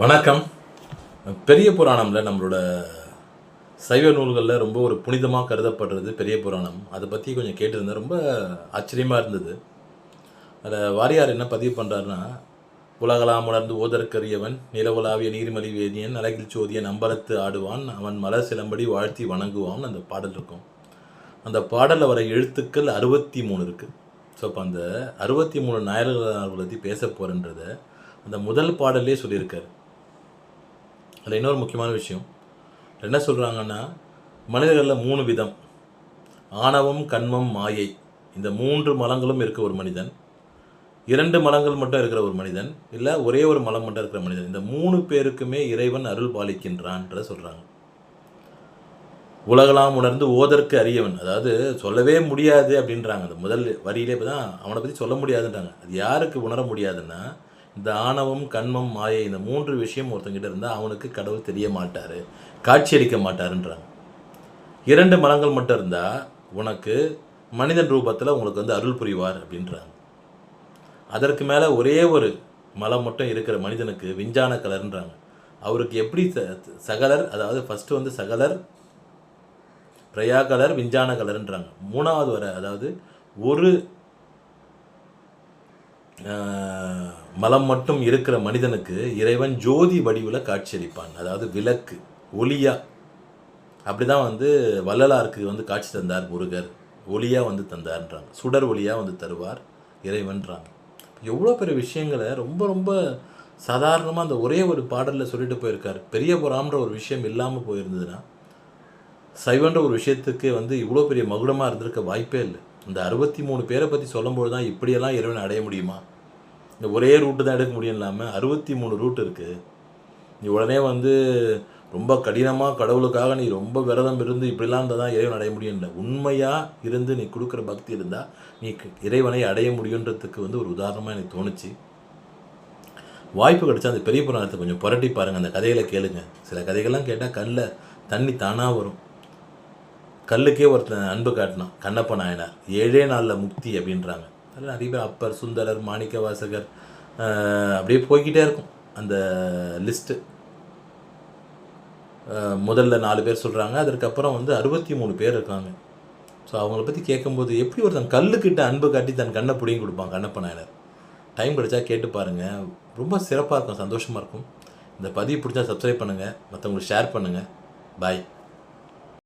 வணக்கம். பெரிய புராணம்ல நம்மளோட சைவ நூல்களில் ரொம்ப ஒரு புனிதமாக கருதப்படுறது பெரிய புராணம். அதை பற்றி கொஞ்சம் கேட்டிருந்தேன். ரொம்ப ஆச்சரியமாக இருந்தது. அதில் வாரியார் என்ன பதிவு பண்ணுறாருன்னா, உலகலாம் உணர்ந்து ஓதற்கரியவன் நிலவுலாவிய நீர்மலி வேதியன் அழகில் சோதியன் அம்பலத்து ஆடுவான் அவன் மலர் சிலம்படி வாழ்த்தி வணங்குவான் அந்த பாடல் இருக்கும். அந்த பாடலில் வர எழுத்துக்கள் 63 இருக்குது. ஸோ அப்போ அந்த 63 நாயகர்கள் பற்றி பேச போகிறன்றத அந்த முதல் பாடலே சொல்லியிருக்காரு. அதில் இன்னொரு முக்கியமான விஷயம் என்ன சொல்கிறாங்கன்னா, மனிதர்களில் 3 விதம்: ஆணவம், கண்மம், மாயை. இந்த 3 மலங்களும் இருக்க ஒரு மனிதன், 2 மலங்கள் மட்டும் இருக்கிற ஒரு மனிதன், இல்லை ஒரே ஒரு மலம் மட்டும் இருக்கிற மனிதன். இந்த 3 பேருக்குமே இறைவன் அருள் பாலிக்கின்றான்ற சொல்கிறாங்க. உலகலாம் உணர்ந்து ஓதற்கு அறியவன், அதாவது சொல்லவே முடியாது அப்படின்றாங்க. அந்த முதல் வரியிலே தான் அவனை பற்றி சொல்ல முடியாதுன்றாங்க. அது யாருக்கு உணர முடியாதுன்னா, இந்த ஆணவம், கண்மம், மாயை, இந்த 3 விஷயம் ஒருத்தங்கிட்ட இருந்தால் அவனுக்கு கடவுள் தெரிய மாட்டார், காட்சியளிக்க மாட்டாருன்றாங்க. 2 மலங்கள் மட்டும் இருந்தால் உனக்கு மனிதன் ரூபத்தில் உங்களுக்கு அருள் புரிவார் அப்படின்றாங்க. அதற்கு மேலே ஒரே ஒரு மலம் மட்டும் இருக்கிற மனிதனுக்கு விஞ்ஞான கலர்ன்றாங்க. அவருக்கு எப்படி சகலர், அதாவது ஃபஸ்ட்டு சகலர், பிரயா கலர், விஞ்ஞான கலர்ன்றாங்க. 3வது வர, அதாவது ஒரு மலம் மட்டும் இருக்கிற மனிதனுக்கு இறைவன் ஜோதி வடிவில் காட்சியளிப்பான், அதாவது விளக்கு ஒளியா. அப்படி தான் வள்ளலாருக்கு காட்சி தந்தார் முருகர், ஒளியாக தந்தார்ன்றாங்க. சுடர் ஒளியாக தருவார் இறைவன்றாங்க. எவ்வளோ பெரிய விஷயங்களை ரொம்ப ரொம்ப சாதாரணமாக அந்த ஒரே ஒரு பாடலில் சொல்லிட்டு போயிருக்காரு. பெரிய புராணம்ன்ற ஒரு விஷயம் இல்லாமல் போயிருந்ததுன்னா சைவன்ற ஒரு விஷயத்துக்கு இவ்வளோ பெரிய மகுடமாக இருந்திருக்க வாய்ப்பே இல்லை. இந்த 63 பேரை பற்றி சொல்லும்போது தான் இப்படியெல்லாம் இறைவனை அடைய முடியுமா? இந்த ஒரே ரூட்டு தான் எடுக்க முடியும் இல்லாமல் 63 ரூட் இருக்குது. நீ உடனே ரொம்ப கடினமாக கடவுளுக்காக நீ ரொம்ப விரதம் இருந்து இப்படிலாம் இருந்தால் தான் இறைவன் அடைய முடியும் இல்லை. உண்மையாக இருந்து நீ கொடுக்குற பக்தி இருந்தால் நீ இறைவனை அடைய முடியுன்றதுக்கு ஒரு உதாரணமாக எனக்கு தோணுச்சு. வாய்ப்பு கிடைச்சா அந்த பெரிய புராணத்தை கொஞ்சம் புரட்டி பாருங்கள், அந்த கதைகளை கேளுங்க. சில கதைகள்லாம் கேட்டால் கல்லில் தண்ணி தானாக வரும். கல்லுக்கே ஒருத்தன் அன்பு காட்டினான், கண்ணப்ப நாயனார். 7 நாளில் முக்தி அப்படின்றாங்க. அதில் நிறைய பேர் அப்பர், சுந்தரர், மாணிக்க வாசகர், அப்படியே போய்கிட்டே இருக்கும் அந்த லிஸ்ட்டு. முதல்ல 4 பேர் சொல்கிறாங்க, அதற்கப்புறம் 63 பேர் இருக்காங்க. ஸோ அவங்கள பற்றி கேட்கும்போது எப்படி ஒருத்தன் கல்லுக்கிட்ட அன்பு காட்டி தன் கண்ணை பிடிங்கி கொடுப்பான் கண்ணப்ப நாயனார். டைம் கிடைச்சா கேட்டு பாருங்கள், ரொம்ப சிறப்பாக இருக்கும், சந்தோஷமாக இருக்கும். இந்த பதிவு பிடிச்சா சப்ஸ்கிரைப் பண்ணுங்கள், மற்றவங்களுக்கு ஷேர் பண்ணுங்கள். பாய்.